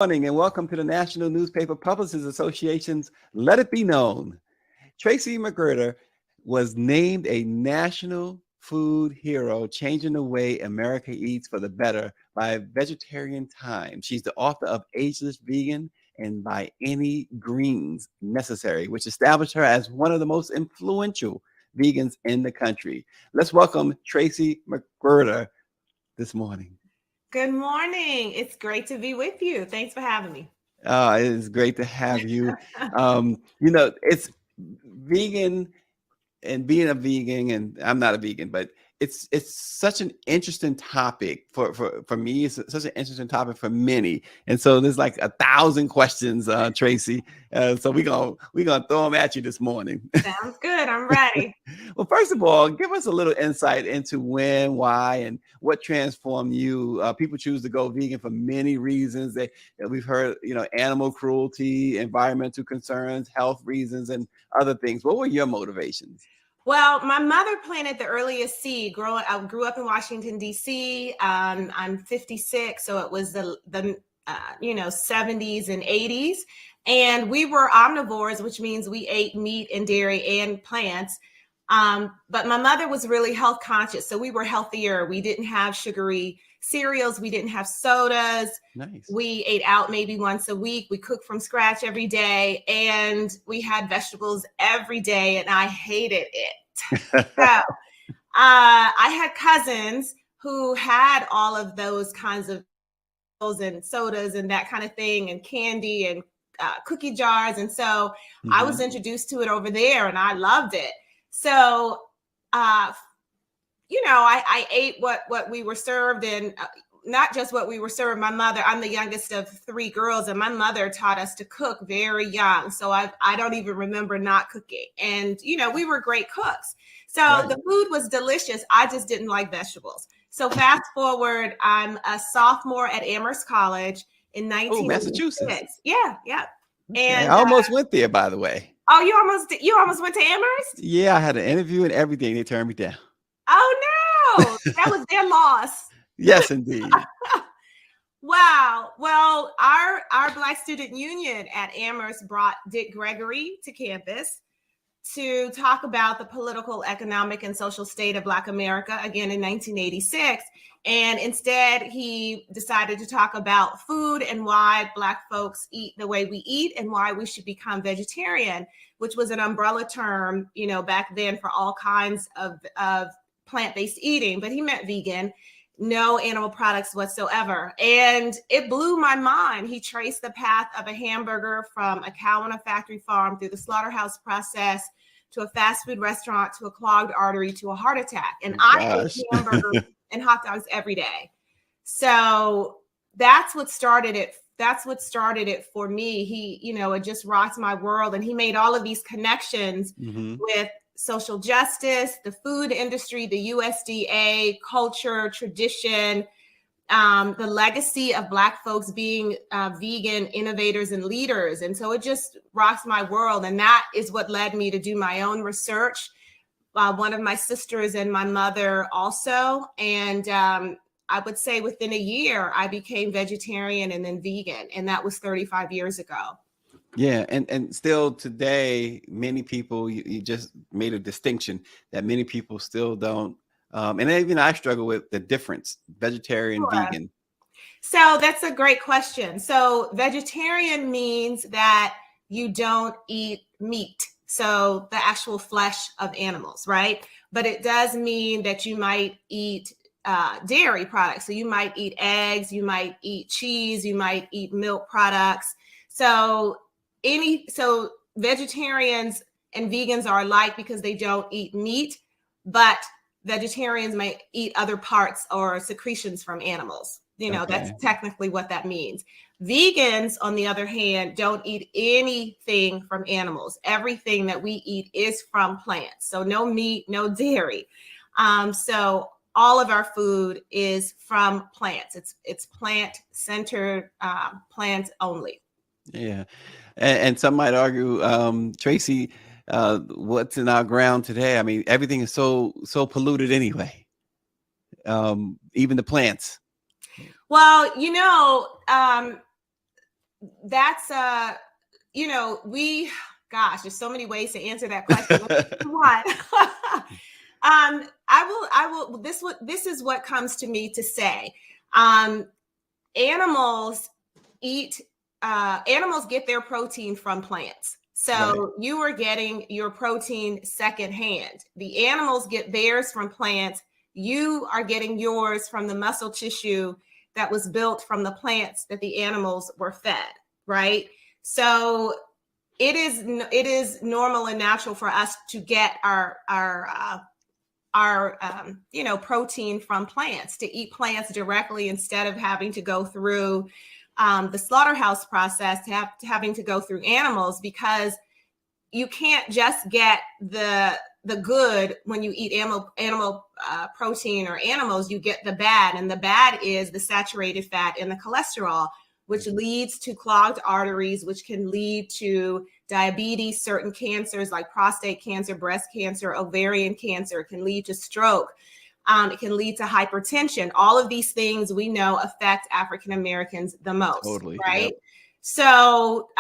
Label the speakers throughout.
Speaker 1: Morning and welcome to the National Newspaper Publishers Association's Let It Be Known. Tracye McQuirter was named a national food hero, changing the way America eats for the better by Vegetarian Times. She's the author of Ageless Vegan and By Any Greens Necessary, which established her as one of the most influential vegans in the country. Let's welcome Tracye McQuirter this morning.
Speaker 2: Good morning. It's great to be with you. Thanks for having me.
Speaker 1: It is great to have you. It's vegan and being a vegan, and I'm not a vegan, but it's such an interesting topic for me. It's such an interesting topic for many, and so there's like 1,000 questions, Tracye. So we're gonna throw them at you this morning.
Speaker 2: Sounds good. I'm ready.
Speaker 1: Well, first of all, give us a little insight into when, why, and what transformed you. People choose to go vegan for many reasons. We've heard, animal cruelty, environmental concerns, health reasons, and other things. What were your motivations?
Speaker 2: Well, my mother planted the earliest seed. I grew up in Washington, D.C. I'm 56, so it was the 70s and 80s. And we were omnivores, which means we ate meat and dairy and plants. But my mother was really health conscious, so we were healthier. We didn't have sugary cereals. We didn't have sodas.
Speaker 1: Nice.
Speaker 2: We ate out maybe once a week. We cooked from scratch every day, and we had vegetables every day, and I hated it. So I had cousins who had all of those kinds of and sodas and that kind of thing, and candy and cookie jars. And so I was introduced to it over there, and I loved it. So, I ate what we were served, and not just what we were served. My mother, I'm the youngest of 3 girls, and my mother taught us to cook very young. So I don't even remember not cooking. And, we were great cooks. So right. The food was delicious. I just didn't like vegetables. So fast forward, I'm a sophomore at Amherst College in 1986.
Speaker 1: Massachusetts.
Speaker 2: Yeah.
Speaker 1: Okay. And I almost went there, by the way.
Speaker 2: Oh, you almost went to Amherst?
Speaker 1: Yeah, I had an interview and everything. They turned me down.
Speaker 2: Oh no, that was their loss.
Speaker 1: Yes, indeed.
Speaker 2: Wow. Well, our Black Student Union at Amherst brought Dick Gregory to campus to talk about the political, economic, and social state of Black America, again in 1986. And instead, he decided to talk about food and why Black folks eat the way we eat and why we should become vegetarian, which was an umbrella term, back then for all kinds of plant-based eating. But he meant vegan, no animal products whatsoever. And it blew my mind. He traced the path of a hamburger from a cow on a factory farm through the slaughterhouse process to a fast food restaurant to a clogged artery to a heart attack. And I ate hamburgers and hot dogs every day. So that's what started it. That's what started it for me. He, it just rocked my world. And he made all of these connections with social justice, the food industry, the USDA, culture, tradition, the legacy of Black folks being vegan innovators and leaders. And so it just rocks my world. And that is what led me to do my own research. One of my sisters and my mother also. And I would say within a year, I became vegetarian and then vegan. And that was 35 years ago.
Speaker 1: Yeah. And still today, many people, you just made a distinction that many people still don't. And even I struggle with the difference, vegetarian, vegan.
Speaker 2: So that's a great question. So vegetarian means that you don't eat meat. So the actual flesh of animals, right? But it does mean that you might eat dairy products. So you might eat eggs, you might eat cheese, you might eat milk products. So vegetarians and vegans are alike because they don't eat meat, but vegetarians might eat other parts or secretions from animals. That's technically what that means. Vegans, on the other hand, don't eat anything from animals. Everything that we eat is from plants. So no meat, no dairy. So all of our food is from plants. It's plant-centered, plant only.
Speaker 1: Yeah. And some might argue, Tracye, what's in our ground today? I mean, everything is so polluted anyway. Even the plants.
Speaker 2: Well, that's gosh, there's so many ways to answer that question. What? I will. This is what comes to me to say. Animals get their protein from plants. So you are getting your protein secondhand. The animals get theirs from plants. You are getting yours from the muscle tissue that was built from the plants that the animals were fed, right? So it is normal and natural for us to get our protein from plants, to eat plants directly instead of having to go through the slaughterhouse process, having to go through animals, because you can't just get the good when you eat animal protein or animals. You get the bad, and the bad is the saturated fat and the cholesterol, which leads to clogged arteries, which can lead to diabetes, certain cancers like prostate cancer, breast cancer, ovarian cancer. It can lead to stroke. It can lead to hypertension. All of these things we know affect African Americans the most, right? Yep. So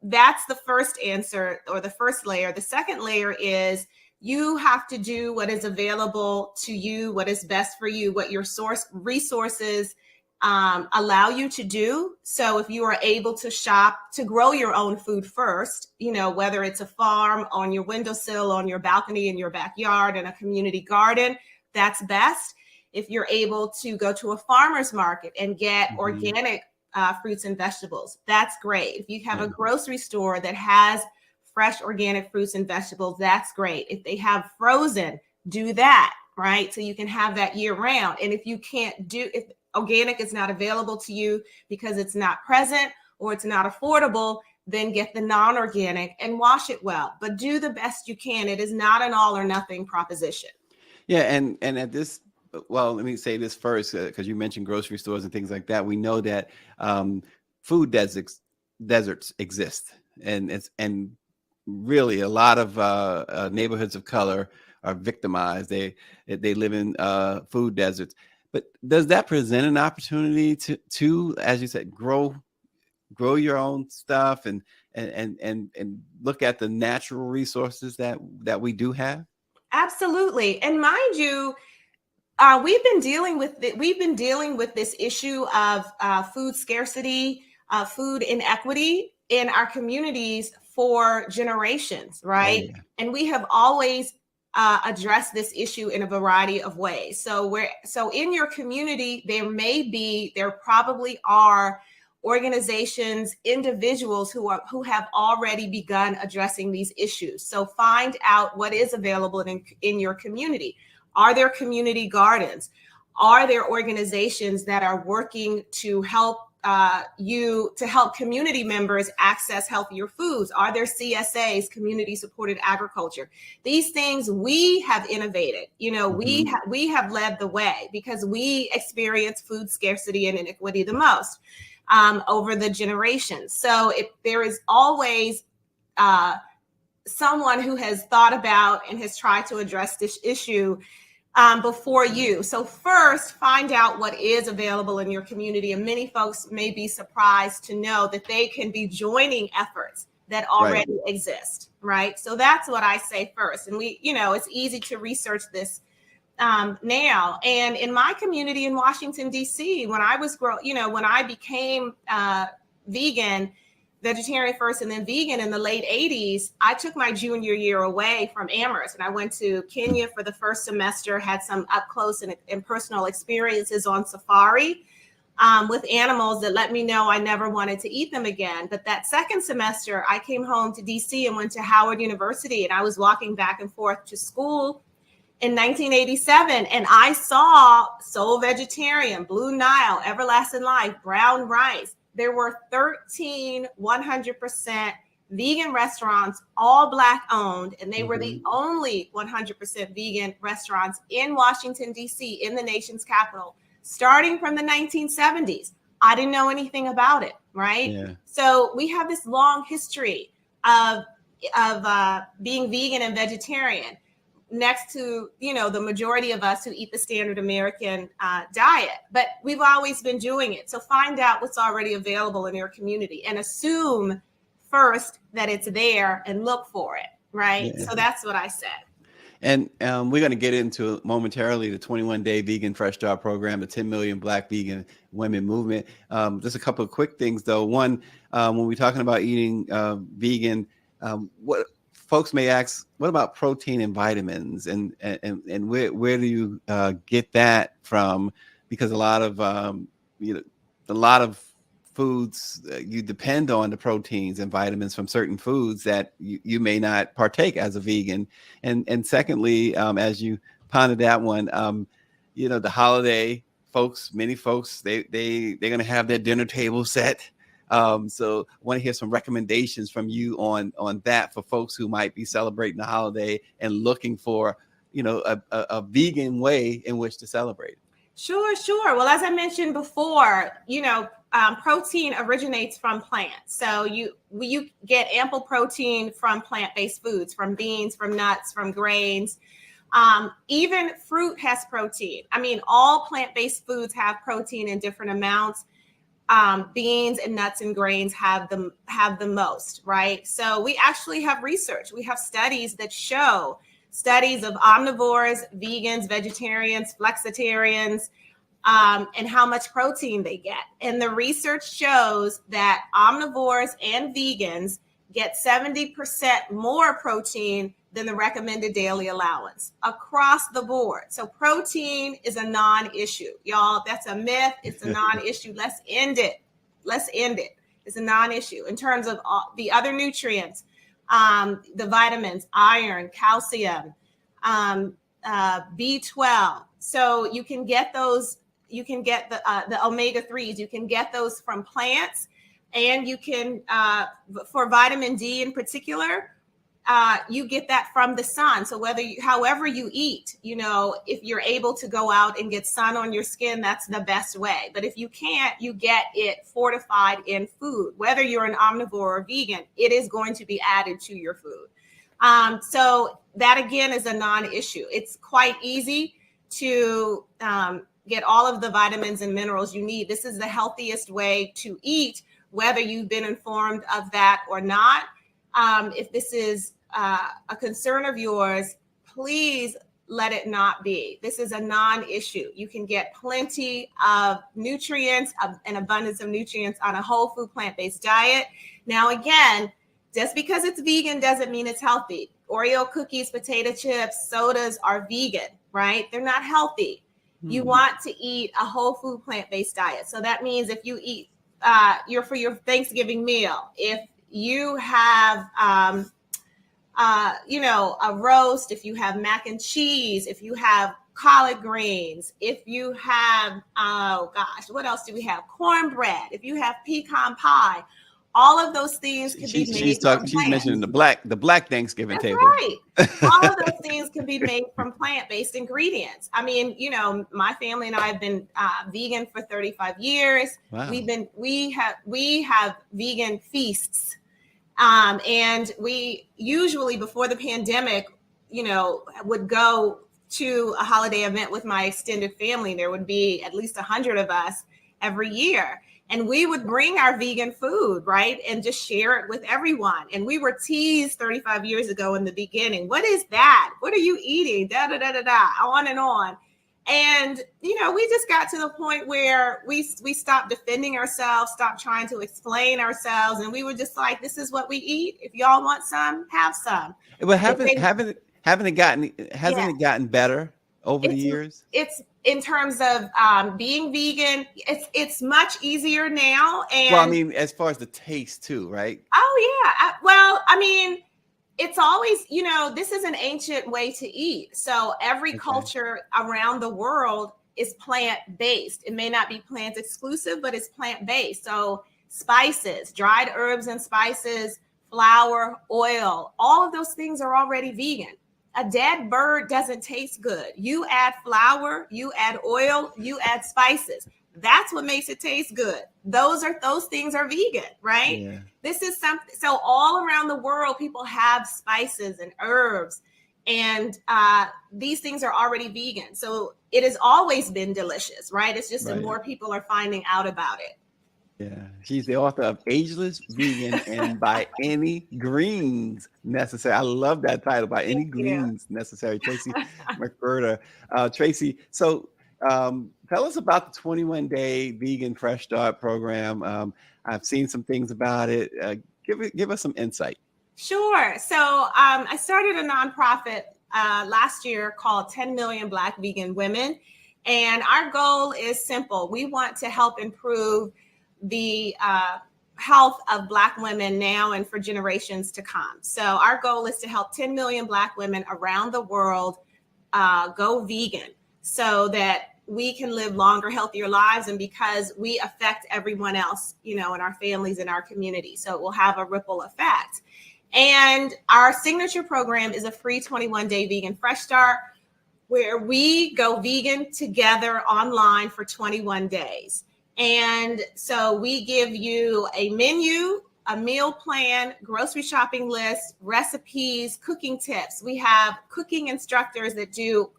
Speaker 2: that's the first answer, or the first layer. The second layer is you have to do what is available to you, what is best for you, what your resources allow you to do. So if you are able to shop, to grow your own food first, whether it's a farm, on your windowsill, on your balcony, in your backyard, in a community garden, that's best. If you're able to go to a farmer's market and get organic fruits and vegetables, that's great. If you have a grocery store that has fresh organic fruits and vegetables, that's great. If they have frozen, do that, right? So you can have that year round. And if you can't if organic is not available to you because it's not present or it's not affordable, then get the non-organic and wash it well. But do the best you can. It is not an all or nothing proposition.
Speaker 1: Yeah, and at this, well, let me say this first, because you mentioned grocery stores and things like that. We know that food deserts exist, and really a lot of neighborhoods of color are victimized. They live in food deserts. But does that present an opportunity to, as you said, grow your own stuff and look at the natural resources that we do have?
Speaker 2: Absolutely. And mind you, we've been dealing with this issue of food scarcity, food inequity in our communities for generations, right? Oh, yeah. And we have always address this issue in a variety of ways. So in your community, there probably are organizations, individuals who have already begun addressing these issues. So find out what is available in your community. Are there community gardens? Are there organizations that are working to help help community members access healthier foods? Are there CSAs, community supported agriculture? These things we have innovated. We have led the way because we experience food scarcity and inequity the most over the generations. So there is always someone who has thought about and has tried to address this issue before you. So first, find out what is available in your community. And many folks may be surprised to know that they can be joining efforts that already exist, right? So that's what I say first. And it's easy to research this now. And in my community in Washington, D.C., when I became vegetarian first and then vegan in the late 80s, I took my junior year away from Amherst and I went to Kenya for the first semester, had some up close and personal experiences on safari with animals that let me know I never wanted to eat them again. But that second semester, I came home to DC and went to Howard University, and I was walking back and forth to school in 1987, and I saw Soul Vegetarian, Blue Nile, Everlasting Life, Brown Rice. There were 13 100% vegan restaurants, all Black owned, and they were the only 100% vegan restaurants in Washington, D.C., in the nation's capital, starting from the 1970s. I didn't know anything about it, right? Yeah. So we have this long history of being vegan and vegetarian. next to, the majority of us who eat the standard American diet. But we've always been doing it. So find out what's already available in your community and assume first that it's there and look for it, right?
Speaker 1: Yeah.
Speaker 2: So that's what I said.
Speaker 1: And we're going to get into momentarily the 21-day vegan fresh start program, the 10 million Black vegan women movement. Just a couple of quick things, though. One, when we're talking about eating vegan, what folks may ask, what about protein and vitamins, and where do you get that from? Because a lot of foods, you depend on the proteins and vitamins from certain foods that you may not partake as a vegan. And secondly, as you pondered that one, the holiday folks, many folks, they're going to have their dinner table set. So I want to hear some recommendations from you on that for folks who might be celebrating the holiday and looking for, a vegan way in which to celebrate.
Speaker 2: Sure. Well, as I mentioned before, protein originates from plants. So you get ample protein from plant-based foods, from beans, from nuts, from grains. Even fruit has protein. I mean, all plant-based foods have protein in different amounts. Beans and nuts and grains have the most, right? So we actually have research. We have studies that show studies of omnivores, vegans, vegetarians, flexitarians, and how much protein they get. And the research shows that omnivores and vegans get 70% more protein than the recommended daily allowance across the board. So protein is a non-issue. Y'all, that's a myth. It's a non-issue. Let's end it. It's a non-issue. In terms of the other nutrients, the vitamins, iron, calcium, B12. So you can get those. You can get the omega-3s. You can get those from plants, and you can for vitamin D in particular, you get that from the sun. So however you eat, if you're able to go out and get sun on your skin, that's the best way. But if you can't, you get it fortified in food. Whether you're an omnivore or vegan, it is going to be added to your food. So that again is a non-issue. It's quite easy to get all of the vitamins and minerals you need. This is the healthiest way to eat, whether you've been informed of that or not. If this is a concern of yours, please let it not be. This is a non-issue. You can get plenty of nutrients, an abundance of nutrients on a whole food plant-based diet. Now, again, just because it's vegan doesn't mean it's healthy. Oreo cookies, potato chips, sodas are vegan, right? They're not healthy. You want to eat a whole food plant-based diet. So that means if you eat for your Thanksgiving meal, if you have a roast, if you have mac and cheese, if you have collard greens, if you have what else do we have? Cornbread, if you have pecan pie, all of those things can be made from plants.
Speaker 1: She's mentioning the black Thanksgiving table.
Speaker 2: Right. All of those things can be made from plant-based ingredients. I mean, my family and I have been vegan for 35 years. Wow. We have vegan feasts. And we usually before the pandemic, would go to a holiday event with my extended family. There would be at least 100 of us every year. And we would bring our vegan food, right? And just share it with everyone. And we were teased 35 years ago in the beginning. What is that? What are you eating? Da, da, da, da, da, on and on. And, we just got to the point where we stopped defending ourselves, stopped trying to explain ourselves. And we were just like, this is what we eat. If y'all want some, have some.
Speaker 1: But hasn't it gotten better over the years? It's
Speaker 2: in terms of being vegan, it's much easier now. And
Speaker 1: well, I mean, as far as the taste too, right?
Speaker 2: Oh yeah. It's always, this is an ancient way to eat. So every culture around the world is plant-based. It may not be plant exclusive, but it's plant-based. So spices, dried herbs and spices, flour, oil, all of those things are already vegan. A dead bird doesn't taste good. You add flour, you add oil, you add spices. That's what makes it taste good. Those things are vegan, right? Yeah. This is something. So all around the world, people have spices and herbs And these things are already vegan. So it has always been delicious, right? It's just that more people are finding out about it.
Speaker 1: Yeah, she's the author of Ageless, Vegan, and By Any Greens Necessary. I love that title, By Any Greens Necessary. Tracye McQuirter. Tracye, so tell us about the 21-day vegan fresh start program. I've seen some things about it. Give us some insight.
Speaker 2: Sure. So I started a nonprofit last year called 10 Million Black Vegan Women. And our goal is simple. We want to help improve the health of Black women now and for generations to come. So our goal is to help 10 million Black women around the world go vegan so that we can live longer, healthier lives. And because we affect everyone else, you know, in our families, in our community. So it will have a ripple effect. And our signature program is a free 21-day vegan fresh start where we go vegan together online for 21 days. And so we give you a menu, a meal plan, grocery shopping list, recipes, cooking tips. We have cooking instructors that do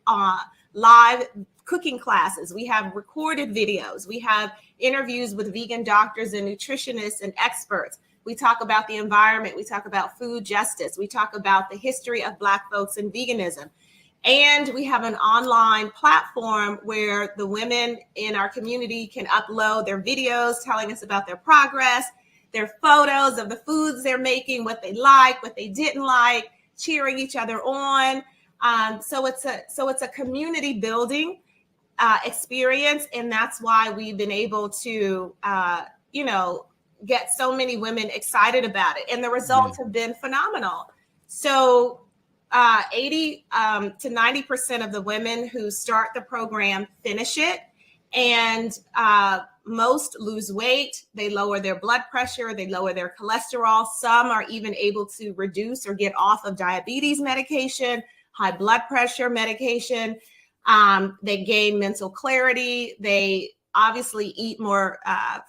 Speaker 2: live cooking classes. We have recorded videos. We have interviews with vegan doctors and nutritionists and experts. We talk about the environment. We talk about food justice. We talk about the history of Black folks and veganism. And we have an online platform where the women in our community can upload their videos telling us about their progress, their photos of the foods they're making, what they like, what they didn't like, cheering each other on. So it's a community building experience. And that's why we've been able to, get so many women excited about it. And the results have been phenomenal. So 80 to 90% of the women who start the program finish it, and most lose weight. They lower their blood pressure, they lower their cholesterol. Some are even able to reduce or get off of diabetes medication, high blood pressure medication. They gain mental clarity. They obviously eat more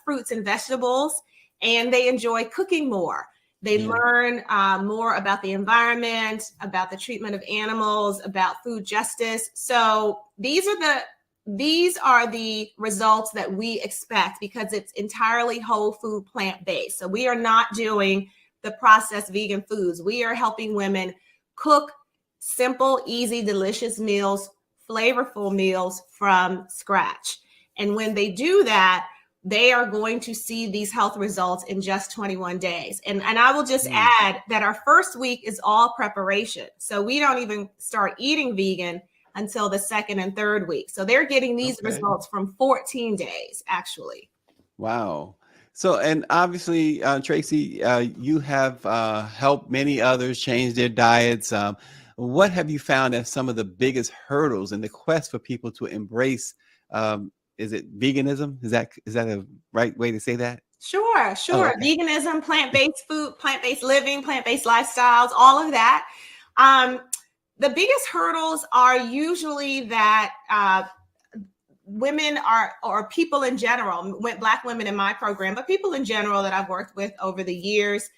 Speaker 2: fruits and vegetables, and they enjoy cooking more. They learn more about the environment, about the treatment of animals, about food justice. So these are the results that we expect because it's entirely whole food, plant-based. So we are not doing the processed vegan foods. We are helping women cook simple, easy, delicious meals, flavorful meals from scratch. And when they do that, they are going to see these health results in just 21 days. And I will just add that our first week is all preparation. So we don't even start eating vegan until the second and third week. So they're getting these results from 14 days, actually.
Speaker 1: Wow. So, and obviously, Tracye, you have helped many others change their diets. What have you found as some of the biggest hurdles in the quest for people to embrace is it veganism? Is that a right way to say that?
Speaker 2: Sure. Oh, okay. Veganism, plant-based food, plant-based living, plant-based lifestyles, all of that. The biggest hurdles are usually that women or people in general, Black women in my program, but people in general that I've worked with over the years,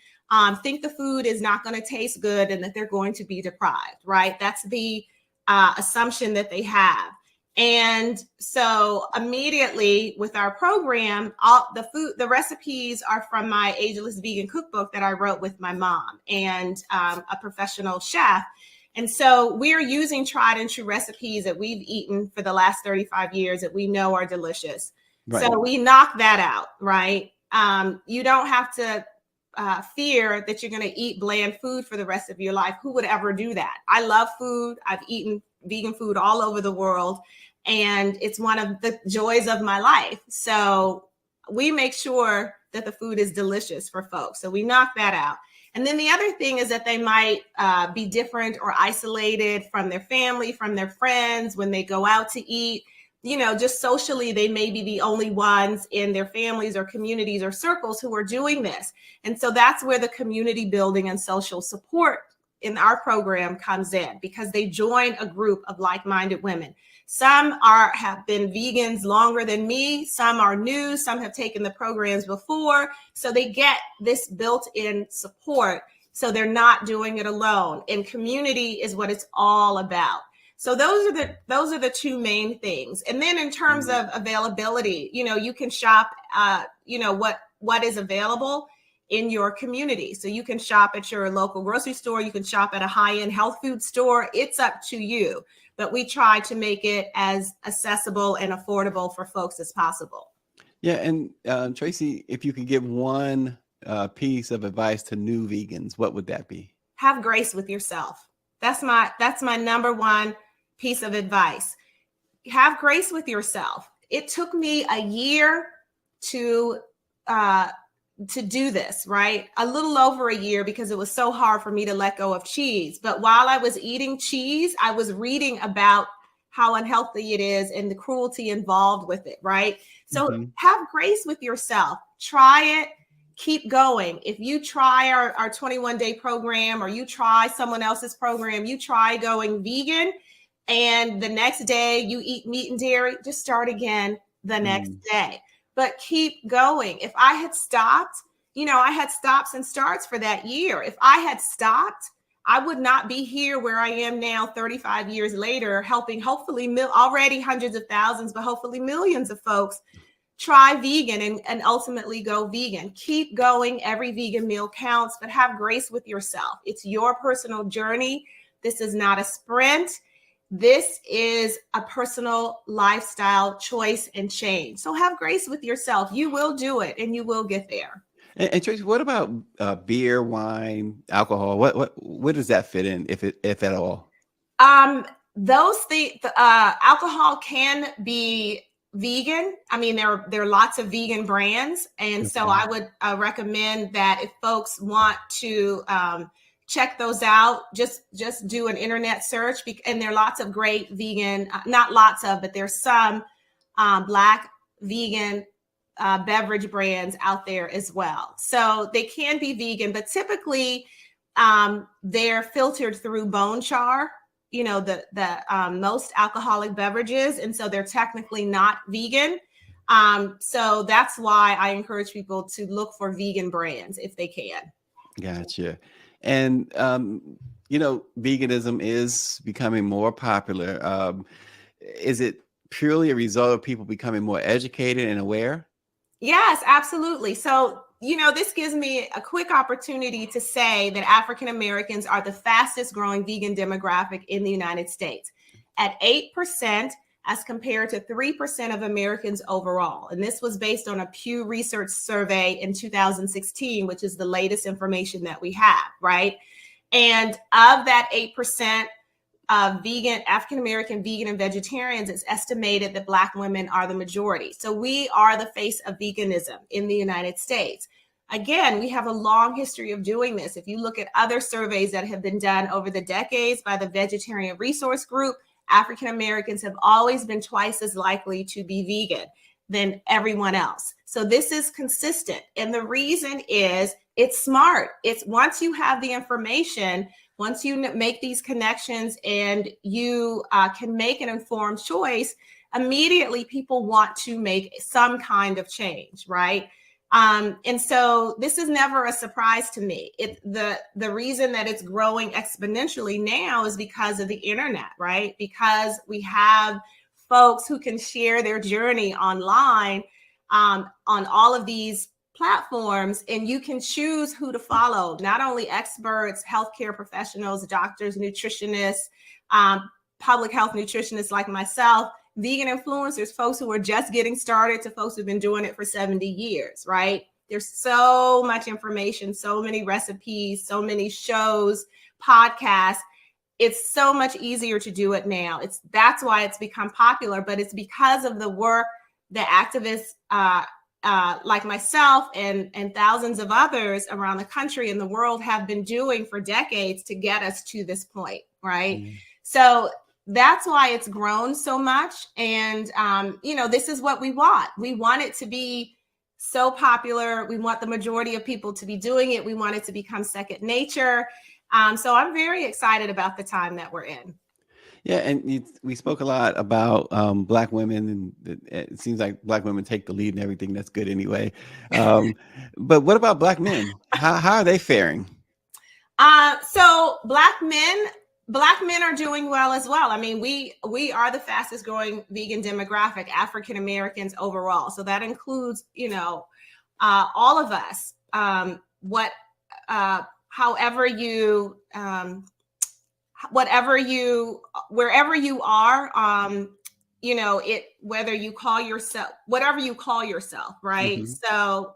Speaker 2: think the food is not going to taste good and that they're going to be deprived, right? That's the assumption that they have. And so immediately with our program, the recipes are from my Ageless Vegan cookbook that I wrote with my mom and a professional chef. And so we're using tried and true recipes that we've eaten for the last 35 years that we know are delicious. Right. So we knock that out, right? You don't have to fear that you're going to eat bland food for the rest of your life. Who would ever do that? I love food. I've eaten vegan food all over the world. And it's one of the joys of my life. So we make sure that the food is delicious for folks. So we knock that out. And then the other thing is that they might be different or isolated from their family, from their friends when they go out to eat. You know, just socially, they may be the only ones in their families or communities or circles who are doing this. And so that's where the community building and social support in our program comes in, because they join a group of like-minded women. Some have been vegans longer than me. Some are new. Some have taken the programs before. So they get this built-in support So they're not doing it alone. And community is what it's all about. So those are the two main things. And then in terms of availability, you can shop, what is available in your community. So you can shop at your local grocery store. You can shop at a high-end health food store. It's up to you. But we try to make it as accessible and affordable for folks as possible.
Speaker 1: Yeah. And Tracye, if you could give one piece of advice to new vegans, what would that be?
Speaker 2: Have grace with yourself. That's my number one piece of advice. Have grace with yourself. It took me a year to do this, right? A little over a year, because it was so hard for me to let go of cheese. But while I was eating cheese, I was reading about how unhealthy it is and the cruelty involved with it, right? So have grace with yourself. Try it. Keep going. If you try our 21-day program, or you try someone else's program, you try going vegan, and the next day you eat meat and dairy, just start again the next day. But keep going. If I had stopped, I had stops and starts for that year. If I had stopped, I would not be here where I am now, 35 years later, helping hopefully already hundreds of thousands, but hopefully millions of folks try vegan and ultimately go vegan. Keep going. Every vegan meal counts, but have grace with yourself. It's your personal journey. This is not a sprint. This is a personal lifestyle choice and change. So have grace with yourself. You will do it, and you will get there.
Speaker 1: And Tracye, what about beer, wine, alcohol? Where does that fit in, if at all?
Speaker 2: Those things, alcohol can be vegan. I mean, there are lots of vegan brands, and so I would recommend that if folks want to check those out, just do an internet search, and there are lots of great vegan, not lots of, but there's some Black vegan beverage brands out there as well. So they can be vegan, but typically they're filtered through bone char, the most alcoholic beverages. And so they're technically not vegan. So that's why I encourage people to look for vegan brands if they can.
Speaker 1: Gotcha. And, veganism is becoming more popular. Is it purely a result of people becoming more educated and aware?
Speaker 2: Yes, absolutely. So, this gives me a quick opportunity to say that African Americans are the fastest growing vegan demographic in the United States, at 8% as compared to 3% of Americans overall. And this was based on a Pew Research survey in 2016, which is the latest information that we have, right? And of that 8%, vegan, African-American vegan and vegetarians, it's estimated that Black women are the majority. So we are the face of veganism in the United States. Again, we have a long history of doing this. If you look at other surveys that have been done over the decades by the Vegetarian Resource Group, African-Americans have always been twice as likely to be vegan than everyone else. So this is consistent. And the reason is it's smart. It's once you have the information, once you make these connections and you can make an informed choice, immediately people want to make some kind of change, right? And so this is never a surprise to me. The reason that it's growing exponentially now is because of the internet, right? Because we have folks who can share their journey online on all of these platforms, and you can choose who to follow. Not only experts, healthcare professionals, doctors, nutritionists, public health nutritionists like myself, vegan influencers, folks who are just getting started to folks who've been doing it for 70 years, right? There's so much information, so many recipes, so many shows, podcasts. It's so much easier to do it now. That's why it's become popular, but it's because of the work that activists like myself and thousands of others around the country and the world have been doing for decades to get us to this point, right? Mm-hmm. So that's why it's grown so much. And, this is what we want. We want it to be so popular. We want the majority of people to be doing it. We want it to become second nature. So I'm very excited about the time that we're in.
Speaker 1: Yeah, and we spoke a lot about Black women, and it seems like Black women take the lead in everything. That's good anyway. But what about Black men? How are they faring?
Speaker 2: So Black men are doing well as well. I mean, we are the fastest growing vegan demographic, African Americans overall. So that includes, all of us. However you, wherever you are, whether you call yourself, whatever you call yourself, right?
Speaker 1: Mm-hmm.
Speaker 2: So,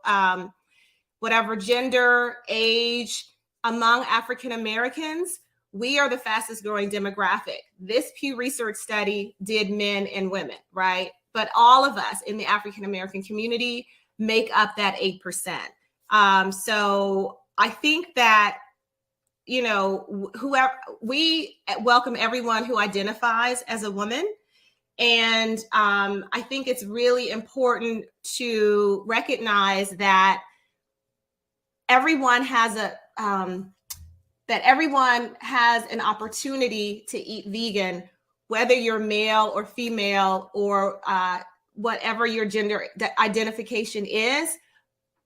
Speaker 2: whatever gender, age, among African Americans, we are the fastest growing demographic. This Pew Research study did men and women, right? But all of us in the African American community make up that 8%. So I think that, whoever, we welcome everyone who identifies as a woman. And I think it's really important to recognize that everyone has an opportunity to eat vegan, whether you're male or female or whatever your gender identification is.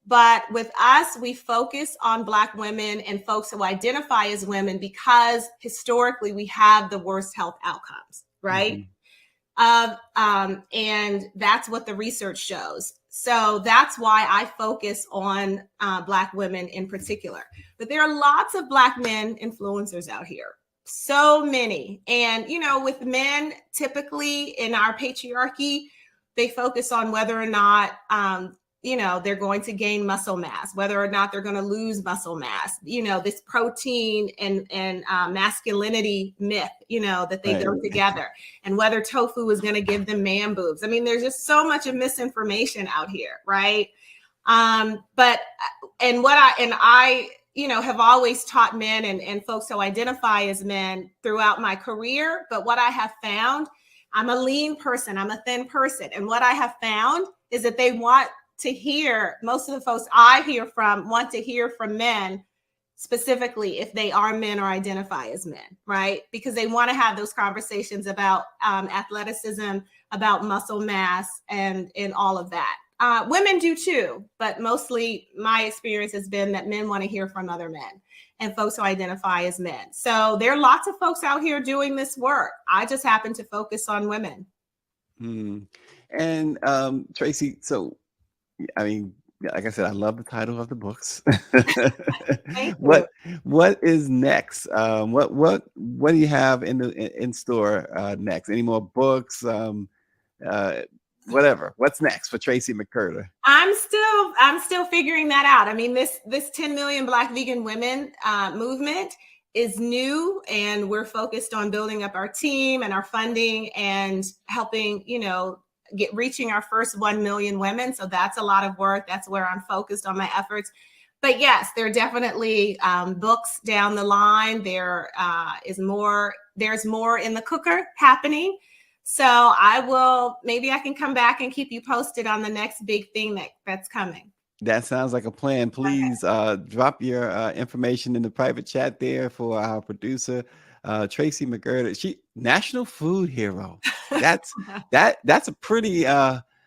Speaker 2: But with us, we focus on Black women and folks who identify as women because historically we have the worst health outcomes, right? Mm-hmm. And that's what the research shows. So that's why I focus on Black women in particular. But there are lots of Black men influencers out here, so many. And, with men, typically in our patriarchy, they focus on whether or not, they're going to gain muscle mass, whether or not they're going to lose muscle mass, this protein and masculinity myth, that they go together, and whether tofu is going to give them man boobs. I mean, there's just so much of misinformation out here, right? I have always taught men and folks who identify as men throughout my career. But what I have found, I'm a lean person, I'm a thin person. And what I have found is that they want to hear, most of the folks I hear from want to hear from men, specifically if they are men or identify as men, right? Because they want to have those conversations about athleticism, about muscle mass, and all of that. Women do too, but mostly my experience has been that men want to hear from other men and folks who identify as men. So there are lots of folks out here doing this work. I just happen to focus on women.
Speaker 1: And Tracye, so, I mean, like I said, I love the title of the books. What is next? What do you have in store next? Any more books? Whatever. What's next for Tracye McQuirter?
Speaker 2: I'm still figuring that out. I mean, this 10 million Black vegan women movement is new, and we're focused on building up our team and our funding and helping, reaching our first 1 million women. So that's a lot of work. That's where I'm focused on my efforts. But yes, there are definitely books down the line. There's more in the cooker happening. So maybe I can come back and keep you posted on the next big thing that's coming.
Speaker 1: That sounds like a plan. Please drop your information in the private chat there for our producer, Tracye McQuirter. She national food hero. That's a pretty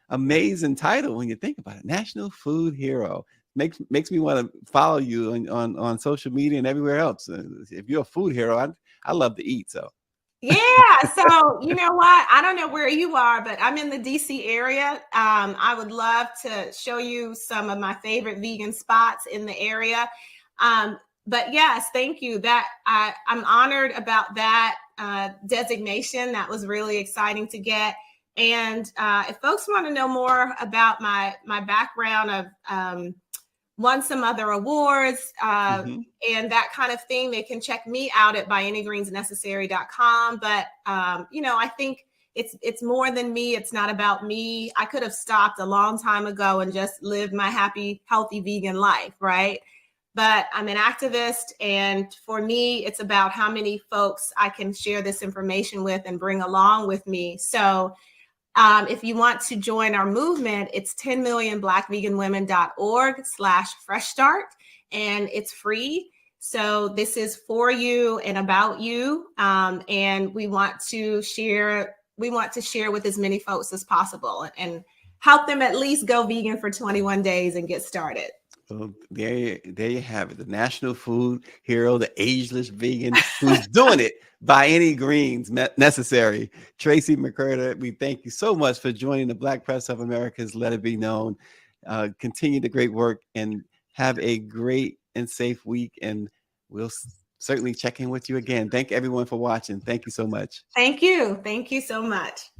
Speaker 1: amazing title when you think about it. National food hero makes me want to follow you on social media and everywhere else. If you're a food hero, I love to eat. So
Speaker 2: yeah. So you know what? I don't know where you are, but I'm in the DC area. I would love to show you some of my favorite vegan spots in the area. But yes, thank you. I'm honored about that designation. That was really exciting to get. And if folks want to know more about my background of won some other awards and that kind of thing, they can check me out at byanyagreensnecessary.com. But I think it's more than me. It's not about me. I could have stopped a long time ago and just lived my happy, healthy vegan life, right? But I'm an activist, and for me, it's about how many folks I can share this information with and bring along with me. So if you want to join our movement, it's 10millionblackveganwomen.org/fresh start, and it's free. So this is for you and about you. And we want to share with as many folks as possible and help them at least go vegan for 21 days and get started.
Speaker 1: Well, there you have it. The national food hero, the ageless vegan who's doing it by any greens necessary. Tracye McQuirter, we thank you so much for joining the Black Press of America's Let It Be Known. Continue the great work and have a great and safe week. And we'll certainly check in with you again. Thank everyone for watching. Thank you so much.
Speaker 2: Thank you. Thank you so much.